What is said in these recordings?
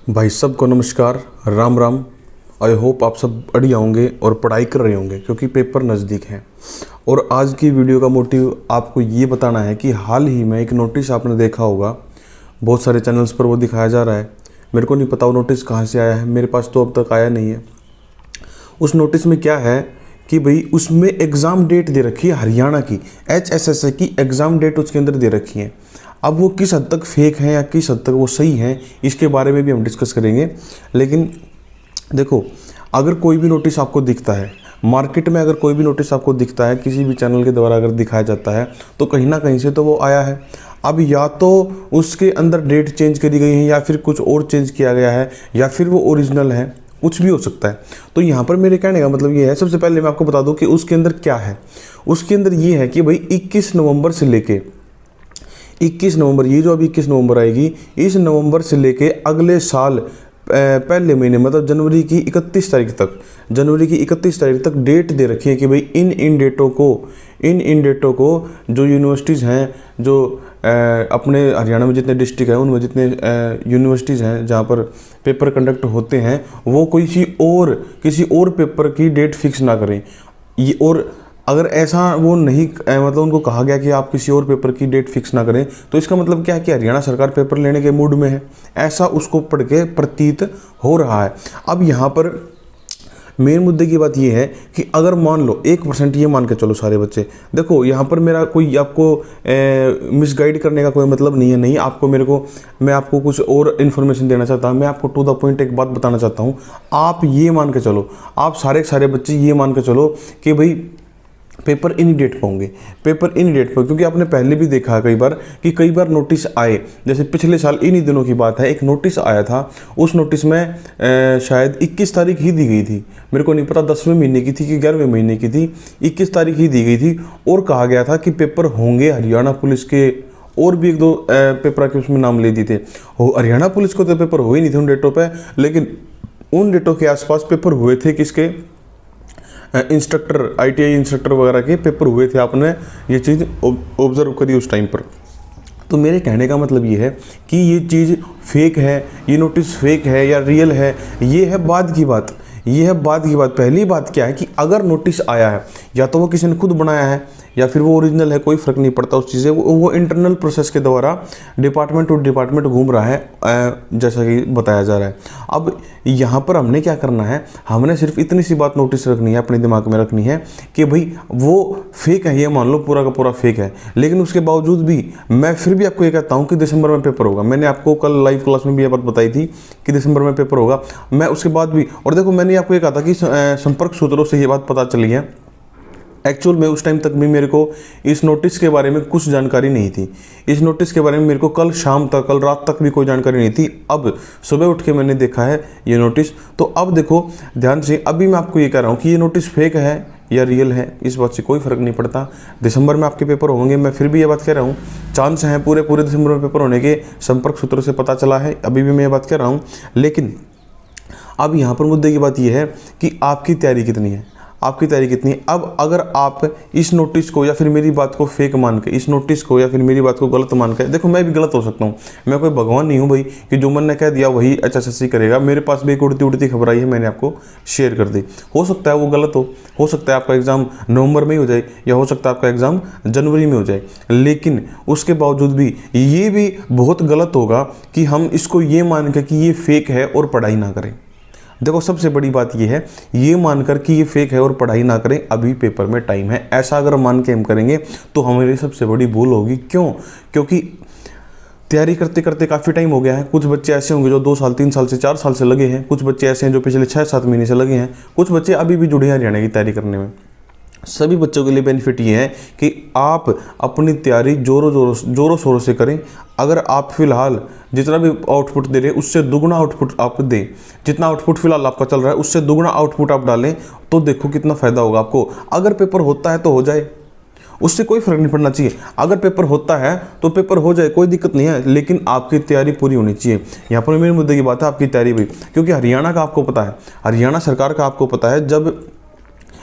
भाई सबको नमस्कार, राम राम। आई होप आप सब बढ़िया होंगे और पढ़ाई कर रहे होंगे क्योंकि पेपर नज़दीक हैं। और आज की वीडियो का मोटिव आपको ये बताना है कि हाल ही में एक नोटिस आपने देखा होगा, बहुत सारे चैनल्स पर वो दिखाया जा रहा है। मेरे को नहीं पता वो नोटिस कहाँ से आया है, मेरे पास तो अब तक आया नहीं है। उस नोटिस में क्या है कि भाई उसमें एग्ज़ाम डेट दे रखी है हरियाणा की, HSSA की एग्ज़ाम डेट उसके अंदर दे रखी है। अब वो किस हद तक फेक है या किस हद तक वो सही है, इसके बारे में भी हम डिस्कस करेंगे। लेकिन देखो, अगर कोई भी नोटिस आपको दिखता है मार्केट में, अगर कोई भी नोटिस आपको दिखता है किसी भी चैनल के द्वारा अगर दिखाया जाता है, तो कहीं ना कहीं से तो वो आया है। अब या तो उसके अंदर डेट चेंज करी गई है या फिर कुछ और चेंज किया गया है या फिर वो ओरिजिनल है, कुछ भी हो सकता है। तो यहाँ पर मेरे कहने का मतलब ये है, सबसे पहले मैं आपको बता दूँ कि उसके अंदर क्या है। उसके अंदर ये है कि भाई 21 नवंबर से लेके 21 नवंबर, ये जो अभी 21 नवंबर आएगी, इस नवंबर से लेके अगले साल पहले महीने मतलब जनवरी की 31 तारीख तक, जनवरी की 31 तारीख तक डेट दे रखी है कि भाई इन डेटों को जो यूनिवर्सिटीज़ हैं, जो अपने हरियाणा में जितने डिस्ट्रिक्ट हैं उनमें जितने यूनिवर्सिटीज़ हैं जहाँ पर पेपर कंडक्ट होते हैं, वो किसी और पेपर की डेट फिक्स ना करें। ये और अगर ऐसा वो नहीं मतलब उनको कहा गया कि आप किसी और पेपर की डेट फिक्स ना करें, तो इसका मतलब क्या है कि हरियाणा सरकार पेपर लेने के मूड में है, ऐसा उसको पढ़ के प्रतीत हो रहा है। अब यहाँ पर मेन मुद्दे की बात ये है कि अगर मान लो 1%, ये मान के चलो सारे बच्चे, देखो यहाँ पर मेरा कोई आपको मिसगाइड करने का कोई मतलब नहीं है, नहीं आपको मैं आपको कुछ और इन्फॉर्मेशन देना चाहता हूँ। मैं आपको टू द पॉइंट एक बात बताना चाहता हूँ। आप ये मान के चलो, आप सारे बच्चे ये मान के चलो कि भाई पेपर इन्हीं डेट पर होंगे, पेपर इन्हीं डेट पर, क्योंकि आपने पहले भी देखा है कई बार नोटिस आए। जैसे पिछले साल इन्हीं दिनों की बात है, एक नोटिस आया था, उस नोटिस में शायद 21 तारीख ही दी गई थी, मेरे को नहीं पता 10वें महीने की थी कि 11वें महीने की थी, 21 तारीख ही दी गई थी। और कहा गया था कि पेपर होंगे हरियाणा पुलिस के, और भी एक दो पेपर के उसमें नाम ले दिए थे। हरियाणा पुलिस को तो पेपर हुए ही नहीं थे उन डेटों पर, लेकिन उन डेटों के आसपास पेपर हुए थे किसके, इंस्ट्रक्टर, ITI इंस्ट्रक्टर वगैरह के पेपर हुए थे। आपने ये चीज़ ऑब्जर्व करी उस टाइम पर। तो मेरे कहने का मतलब ये है कि ये चीज़ फेक है, ये नोटिस फेक है या रियल है, ये है बाद की बात, ये है बाद की बात। पहली बात क्या है कि अगर नोटिस आया है, या तो वो किसी ने खुद बनाया है या फिर वो ओरिजिनल है, कोई फ़र्क नहीं पड़ता उस चीज़ से। वो इंटरनल प्रोसेस के द्वारा डिपार्टमेंट टू डिपार्टमेंट घूम रहा है, जैसा कि बताया जा रहा है। अब यहाँ पर हमने क्या करना है, हमने सिर्फ इतनी सी बात नोटिस रखनी है, अपने दिमाग में रखनी है कि भाई वो फेक है, ये मान लो पूरा का पूरा फेक है। लेकिन उसके बावजूद भी मैं फिर भी आपको ये कहता हूँ कि दिसंबर में पेपर होगा। मैंने आपको कल लाइव क्लास में भी ये बात बताई थी कि दिसंबर में पेपर होगा। मैं उसके बाद भी, और देखो मैंने आपको ये कहा था कि संपर्क सूत्रों से ये बात पता चली है। एक्चुअल में उस टाइम तक भी मेरे को इस नोटिस के बारे में कुछ जानकारी नहीं थी। इस नोटिस के बारे में मेरे को कल शाम तक, कल रात तक भी कोई जानकारी नहीं थी। अब सुबह उठ के मैंने देखा है ये नोटिस। तो अब देखो ध्यान से, अभी मैं आपको ये कह रहा हूँ कि ये नोटिस फेक है या रियल है, इस बात से कोई फ़र्क नहीं पड़ता। दिसंबर में आपके पेपर होंगे, मैं फिर भी ये बात कह रहा हूँ, चांस हैं पूरे दिसंबर में पेपर होने के, संपर्क सूत्रों से पता चला है, अभी भी मैं ये बात कह रहा हूँ। लेकिन अब यहाँ पर मुद्दे की बात यह है कि आपकी तैयारी कितनी है, आपकी तैयारी कितनी है। अब अगर आप इस नोटिस को या फिर मेरी बात को फेक मान के, इस नोटिस को या फिर मेरी बात को गलत मान के, देखो मैं भी गलत हो सकता हूँ, मैं कोई भगवान नहीं हूँ भाई कि जो मन ने कह दिया वही HSSA करेगा। मेरे पास भी एक उड़ती खबर आई है, मैंने आपको शेयर कर दी। हो सकता है वो गलत हो सकता है आपका एग्ज़ाम नवंबर में ही हो जाए, या हो सकता है आपका एग्ज़ाम जनवरी में हो जाए। लेकिन उसके बावजूद भी ये भी बहुत गलत होगा कि हम इसको ये मान के कि ये फेक है और पढ़ाई ना करें। देखो सबसे बड़ी बात ये है, ये मानकर कि ये फेक है और पढ़ाई ना करें, अभी पेपर में टाइम है, ऐसा अगर मान के हम करेंगे तो हमारी सबसे बड़ी भूल होगी। क्योंकि तैयारी करते करते काफ़ी टाइम हो गया है। कुछ बच्चे ऐसे होंगे जो 2 साल 3 साल से 4 साल से लगे हैं, कुछ बच्चे ऐसे हैं जो पिछले 6-7 महीने से लगे हैं, कुछ बच्चे अभी भी जुड़े हैं हरियाणा की तैयारी करने में। सभी बच्चों के लिए बेनिफिट ये है कि आप अपनी तैयारी जोरों शोरों से करें। अगर आप फिलहाल जितना भी आउटपुट दे रहे हैं उससे दुगना आउटपुट आप दें, जितना आउटपुट फिलहाल आपका चल रहा है उससे दुगना आउटपुट आप डालें, तो देखो कितना फ़ायदा होगा आपको। अगर पेपर होता है तो हो जाए, उससे कोई फ़र्क नहीं पड़ना चाहिए। अगर पेपर होता है तो पेपर हो जाए, कोई दिक्कत नहीं है, लेकिन आपकी तैयारी पूरी होनी चाहिए। यहाँ पर मेरे मुद्दे की बात है आपकी तैयारी भी, क्योंकि हरियाणा का आपको पता है, हरियाणा सरकार का आपको पता है, जब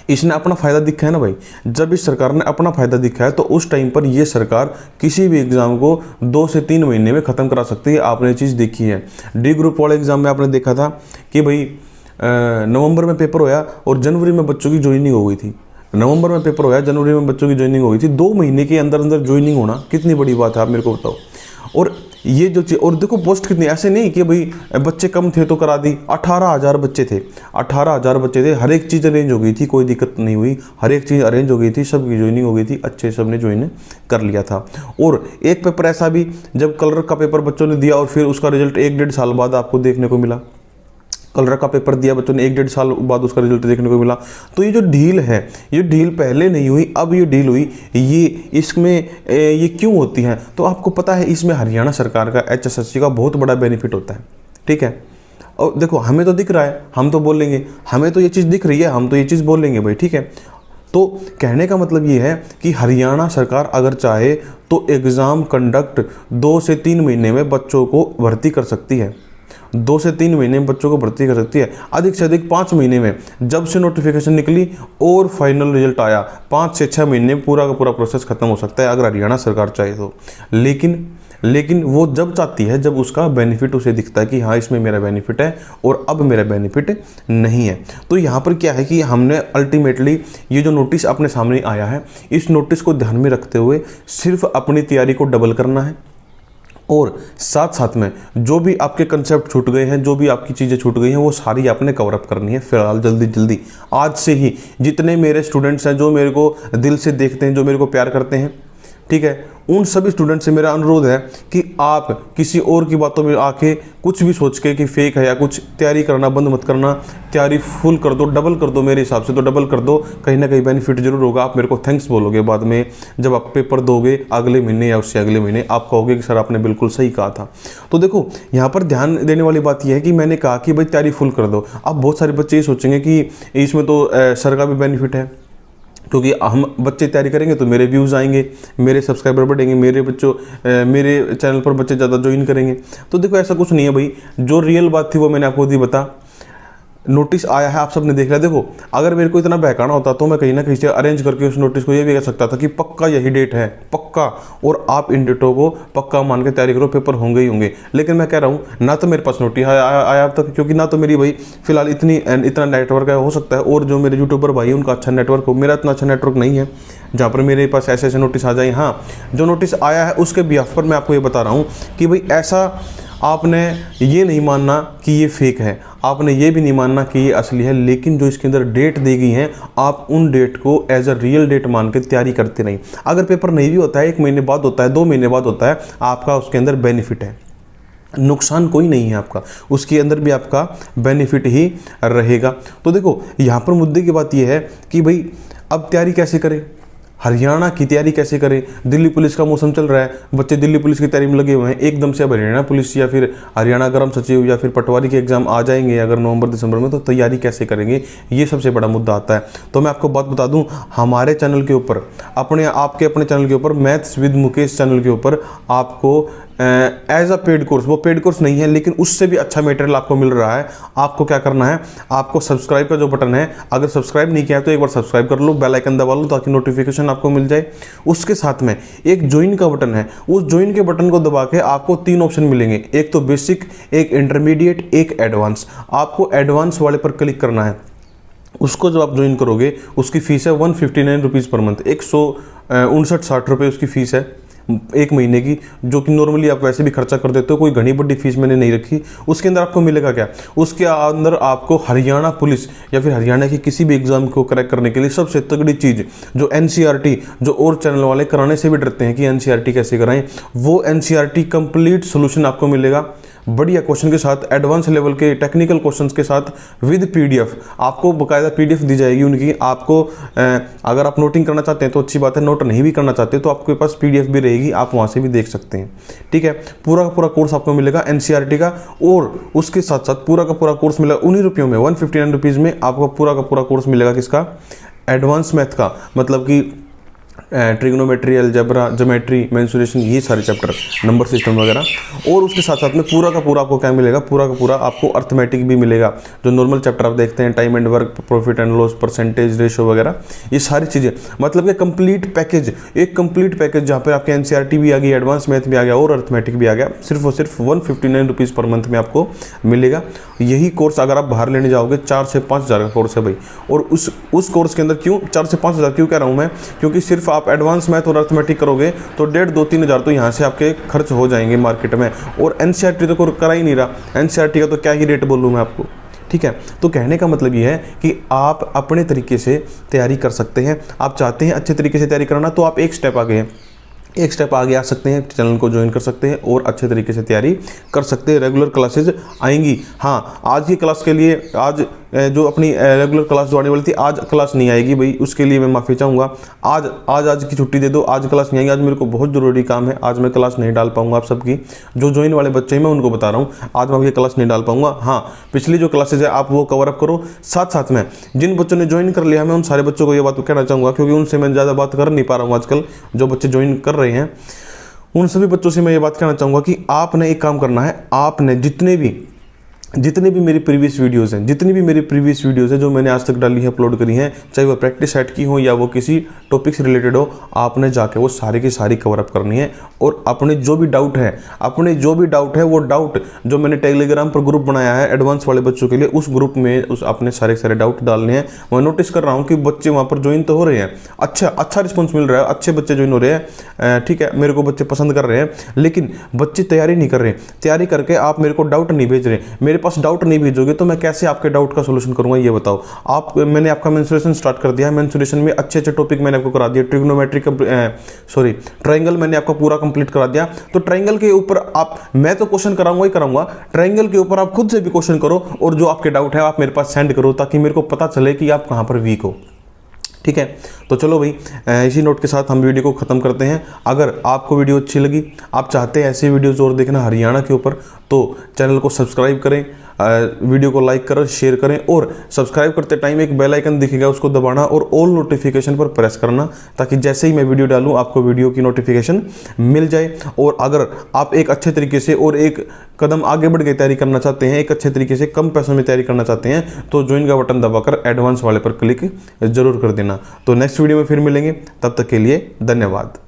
इसने अपना फ़ायदा दिखा है ना भाई। जब इस सरकार ने अपना फ़ायदा दिखा है तो उस टाइम पर ये सरकार किसी भी एग्ज़ाम को 2 से 3 महीने में ख़त्म करा सकती है। आपने ये चीज़ देखी है। डी ग्रुप वाले एग्ज़ाम में आपने देखा था कि भाई नवंबर में पेपर होया और जनवरी में बच्चों की ज्वाइनिंग हो गई थी। नवंबर में पेपर होया, जनवरी में बच्चों की ज्वाइनिंग हो गई थी। 2 महीने के अंदर अंदर ज्वाइनिंग होना कितनी बड़ी बात है, आप मेरे को बताओ। और ये जो चीज़, और देखो पोस्ट कितनी, ऐसे नहीं कि भाई बच्चे कम थे तो करा दी। 18,000 बच्चे थे, 18,000 बच्चे थे। हर एक चीज़ अरेंज हो गई थी, कोई दिक्कत नहीं हुई। हर एक चीज़ अरेंज हो गई थी, सबकी ज्वाइनिंग हो गई थी, अच्छे सबने ज्वाइन कर लिया था। और एक पेपर ऐसा भी, जब कलर का पेपर बच्चों ने दिया और फिर उसका रिजल्ट 1-1.5 साल बाद आपको देखने को मिला। कलर का पेपर दिया बच्चों ने, 1-1.5 साल बाद उसका रिजल्ट देखने को मिला। तो ये जो ढील है, ये ढील पहले नहीं हुई, अब ये ढील हुई। ये इसमें ये क्यों होती है? तो आपको पता है, इसमें हरियाणा सरकार का, HSSC का बहुत बड़ा बेनिफिट होता है। ठीक है, और देखो हमें तो दिख रहा है, हम तो बोलेंगे, हमें तो ये चीज़ दिख रही है, हम तो ये चीज़ बोलेंगे भाई। ठीक है, तो कहने का मतलब ये है कि हरियाणा सरकार अगर चाहे तो एग्ज़ाम कंडक्ट 2 से 3 महीने में बच्चों को भर्ती कर सकती है। 2 से 3 महीने में बच्चों को भर्ती कर सकती है। अधिक से अधिक 5 महीने में, जब से नोटिफिकेशन निकली और फाइनल रिजल्ट आया, 5 से 6 महीने में पूरा का पूरा प्रोसेस खत्म हो सकता है अगर हरियाणा सरकार चाहे तो। लेकिन वो जब चाहती है, जब उसका बेनिफिट उसे दिखता है कि हाँ इसमें मेरा बेनिफिट है और अब मेरा बेनिफिट नहीं है। तो यहाँ पर क्या है कि हमने अल्टीमेटली ये जो नोटिस अपने सामने आया है, इस नोटिस को ध्यान में रखते हुए सिर्फ अपनी तैयारी को डबल करना है और साथ साथ में जो भी आपके कंसेप्ट छूट गए हैं, जो भी आपकी चीज़ें छूट गई हैं, वो सारी आपने कवर अप करनी है फिलहाल जल्दी आज से ही। जितने मेरे स्टूडेंट्स हैं जो मेरे को दिल से देखते हैं, जो मेरे को प्यार करते हैं, ठीक है, उन सभी स्टूडेंट से मेरा अनुरोध है कि आप किसी और की बातों में आके कुछ भी सोच के कि फेक है या कुछ, तैयारी करना बंद मत करना। तैयारी फुल कर दो, डबल कर दो, मेरे हिसाब से तो डबल कर दो। कहीं ना कहीं बेनिफिट जरूर होगा। आप मेरे को थैंक्स बोलोगे बाद में, जब आप पेपर दोगे अगले महीने या उससे अगले महीने, आप कहोगे कि सर आपने बिल्कुल सही कहा था। तो देखो यहाँ पर ध्यान देने वाली बात यह है कि मैंने कहा कि भाई तैयारी फुल कर दो। अब बहुत सारे बच्चे ये सोचेंगे कि इसमें तो सर का भी बेनिफिट है, क्योंकि हम बच्चे तैयारी करेंगे तो मेरे व्यूज़ आएंगे, मेरे सब्सक्राइबर बढ़ेंगे, मेरे चैनल पर बच्चे ज़्यादा ज्वाइन करेंगे। तो देखो ऐसा कुछ नहीं है भाई, जो रियल बात थी वो मैंने आपको दी बता। नोटिस आया है, आप सबने देख लिया। देखो अगर मेरे को इतना बहकाना होता तो मैं कहीं ना कहीं से अरेंज करके उस नोटिस को ये भी कह सकता था कि पक्का यही डेट है, पक्का, और आप इन डेटों को पक्का मान के तैयारी करो, पेपर होंगे ही होंगे। लेकिन मैं कह रहा हूँ ना तो मेरे पास नोटिस आया अब तक, क्योंकि ना तो मेरी भाई फिलहाल इतना नेटवर्क है। हो सकता है और जो मेरे यूट्यूबर भाई उनका अच्छा नेटवर्क हो, मेरा इतना अच्छा नेटवर्क नहीं है जहाँ पर मेरे पास ऐसे ऐसे नोटिस आ जाए। हाँ, जो नोटिस आया है उसके बिहाफ पर मैं आपको ये बता रहा हूँ कि भाई ऐसा आपने ये नहीं मानना कि ये फेक है, आपने ये भी नहीं मानना कि ये असली है, लेकिन जो इसके अंदर डेट दी गई हैं आप उन डेट को एज अ रियल डेट मान के तैयारी करते नहीं। अगर पेपर नहीं भी होता है, 1 महीने बाद होता है, 2 महीने बाद होता है, आपका उसके अंदर बेनिफिट है, नुकसान कोई नहीं है आपका, उसके अंदर भी आपका बेनिफिट ही रहेगा। तो देखो यहाँ पर मुद्दे की बात यह है कि भाई अब तैयारी कैसे करें, हरियाणा की तैयारी कैसे करें। दिल्ली पुलिस का मौसम चल रहा है, बच्चे दिल्ली पुलिस की तैयारी में लगे हुए हैं। एकदम से अब हरियाणा पुलिस या फिर हरियाणा गृह सचिव या फिर पटवारी के एग्जाम आ जाएंगे अगर नवंबर दिसंबर में, तो तैयारी कैसे करेंगे, ये सबसे बड़ा मुद्दा आता है। तो मैं आपको बात बता दूं, हमारे चैनल के ऊपर, अपने चैनल के ऊपर, मैथ्स विद मुकेश चैनल के ऊपर आपको एज अ पेड कोर्स, वो पेड कोर्स नहीं है लेकिन उससे भी अच्छा मटेरियल आपको मिल रहा है। आपको क्या करना है, आपको सब्सक्राइब का जो बटन है, अगर सब्सक्राइब नहीं किया है तो एक बार सब्सक्राइब कर लो, बेल आइकन दबा लो ताकि नोटिफिकेशन आपको मिल जाए। उसके साथ में एक ज्वाइन का बटन है, उस ज्वाइन के बटन को दबा के आपको 3 ऑप्शन मिलेंगे, एक तो बेसिक, एक इंटरमीडिएट, एक एडवांस। आपको एडवांस वाले पर क्लिक करना है। उसको जब आप ज्वाइन करोगे उसकी फ़ीस है 159 रुपीज़ पर मंथ, 159-60 रुपये उसकी फ़ीस है 1 महीने की, जो कि नॉर्मली आप वैसे भी खर्चा कर देते हो, कोई घनी बड़ी फीस मैंने नहीं रखी। उसके अंदर आपको मिलेगा क्या, उसके अंदर आपको हरियाणा पुलिस या फिर हरियाणा की किसी भी एग्जाम को क्रैक करने के लिए सबसे तगड़ी चीज़, जो NCERT, जो और चैनल वाले कराने से भी डरते हैं कि NCERT कैसे कराएं, वो NCERT कंप्लीट सोल्यूशन आपको मिलेगा, बढ़िया क्वेश्चन के साथ, एडवांस लेवल के टेक्निकल क्वेश्चंस के साथ, विद PDF। आपको बकायदा PDF दी जाएगी उनकी। आपको अगर आप नोटिंग करना चाहते हैं तो अच्छी बात है, नोट नहीं भी करना चाहते तो आपके पास PDF भी रहेगी, आप वहाँ से भी देख सकते हैं। ठीक है, पूरा का पूरा कोर्स आपको मिलेगा NCERT का, और उसके साथ साथ पूरा का पूरा कोर्स मिलेगा उन्हीं रुपयों में, 159 रुपीज़ में आपको पूरा का पूरा कोर्स मिलेगा। किसका, एडवांस मैथ का, मतलब कि ट्रिग्नोमेट्री, अलजेब्रा, ज्योमेट्री, मेंसुरेशन, ये सारे चैप्टर, नंबर सिस्टम वगैरह। और उसके साथ साथ में पूरा का पूरा आपको क्या मिलेगा, पूरा का पूरा आपको अर्थमेटिक भी मिलेगा। जो नॉर्मल चैप्टर आप देखते हैं, time and work, profit and loss, percentage ratio वगैरह, ये सारी चीज़ें, मतलब कि कंप्लीट पैकेज, एक कंप्लीट पैकेज जहाँ पर आपके एनसीईआरटी भी आ गई, एडवांस मैथ भी आ गया और अर्थमेटिक भी आ गया, सिर्फ और सिर्फ 159 रुपीज़ पर मंथ में आपको मिलेगा। यही कोर्स अगर आप बाहर लेने जाओगे 4 से 5 हज़ार का कोर्स है भाई। और उस कोर्स के अंदर क्यों 4 से 5 हज़ार क्यों कह रहा हूँ मैं, क्योंकि सिर्फ आप एडवांस मैथ और अर्थमेटिक करोगे तो 1.5-2-3 हज़ार तो यहाँ से आपके खर्च हो जाएंगे मार्केट में। और एनसीईआरटी तो कोई करा ही नहीं रहा, एनसीईआरटी का तो क्या ही रेट बोलूँ मैं आपको, ठीक है। तो कहने का मतलब ये है कि आप अपने तरीके से तैयारी कर सकते हैं। आप चाहते हैं अच्छे तरीके से तैयारी करना, तो आप एक स्टेप आगे हैं, एक स्टेप आगे आ सकते हैं, चैनल को ज्वाइन कर सकते हैं और अच्छे तरीके से तैयारी कर सकते हैं। रेगुलर क्लासेज आएंगी। हाँ, आज की क्लास के लिए, आज जो अपनी रेगुलर क्लास जो आने वाली थी, आज क्लास नहीं आएगी भाई, उसके लिए मैं माफ़ी चाहूँगा। आज की छुट्टी दे दो, आज क्लास नहीं आएगी। आज मेरे को बहुत ज़रूरी काम है, आज मैं क्लास नहीं डाल पाऊँगा। आप सबकी जो ज्वाइन वाले बच्चे हैं मैं उनको बता रहा हूँ, आज मैं आपकी क्लास नहीं डाल पाऊँगा। हाँ, पिछली जो क्लासेज है आप वो कवर अप करो। साथ साथ में जिन बच्चों ने ज्वाइन कर लिया, मैं उन सारे बच्चों को ये बात कहना चाहूँगा, क्योंकि उनसे मैं ज़्यादा बात कर नहीं पा रहा हूँ आजकल, जो बच्चे ज्वाइन कर रहे हैं उन सभी बच्चों से मैं ये बात कहना चाहूँगा कि आपने एक काम करना है। आपने जितने भी मेरी प्रीवियस वीडियोस हैं, जितनी भी मेरी प्रीवियस वीडियोस हैं जो मैंने आज तक डाली है, अपलोड करी हैं, चाहे वो प्रैक्टिस सेट की हो या वो किसी टॉपिक से रिलेटेड हो, आपने जाके वो सारी की सारी कवर अप करनी है। और अपने जो भी डाउट है वो डाउट जो मैंने टेलीग्राम पर ग्रुप बनाया है एडवांस वाले बच्चों के लिए, उस ग्रुप में अपने सारे डाउट डालने हैं। मैं नोटिस कर रहा हूँ कि बच्चे वहाँ पर ज्वाइन तो हो रहे हैं, अच्छा रिस्पॉन्स मिल रहा है, अच्छे बच्चे ज्वाइन हो रहे हैं, ठीक है, मेरे को बच्चे पसंद कर रहे हैं, लेकिन बच्चे तैयारी नहीं कर रहे। तैयारी करके आप मेरे को डाउट नहीं भेज रहे, मेरे पास डाउट नहीं भेजोगे तो मैं कैसे आपके डाउट का सॉल्यूशन करूंगा, ये बताओ। मैंने आपका मेंसुरेशन स्टार्ट कर दिया है, मेंसुरेशन में अच्छे टॉपिक मैंने आपको करा दिया, ट्रिग्नोमेट्री ट्रायंगल मैंने आपका पूरा कंप्लीट करा दिया। तो ट्रायंगल के ऊपर मैं तो क्वेश्चन कराऊंगा ही कराऊंगा, ट्रायंगल के ऊपर आप खुद से भी क्वेश्चन करो और जो आपके डाउट है आप मेरे पास सेंड करो, ताकि मेरे को पता चले कि आप कहां पर वीक हो, ठीक है। तो चलो भाई, इसी नोट के साथ हम वीडियो को ख़त्म करते हैं। अगर आपको वीडियो अच्छी लगी, आप चाहते हैं ऐसे वीडियोज़ और देखना हरियाणा के ऊपर, तो चैनल को सब्सक्राइब करें, वीडियो को लाइक करें, शेयर करें, और सब्सक्राइब करते टाइम एक बेल आइकन दिखेगा, उसको दबाना और ऑल नोटिफिकेशन पर प्रेस करना, ताकि जैसे ही मैं वीडियो डालूं आपको वीडियो की नोटिफिकेशन मिल जाए। और अगर आप एक अच्छे तरीके से और एक कदम आगे बढ़ के तैयारी करना चाहते हैं, एक अच्छे तरीके से कम पैसों में तैयारी करना चाहते हैं, तो ज्वाइन का बटन दबाकर एडवांस वाले पर क्लिक जरूर कर देना। तो नेक्स्ट वीडियो में फिर मिलेंगे, तब तक के लिए धन्यवाद।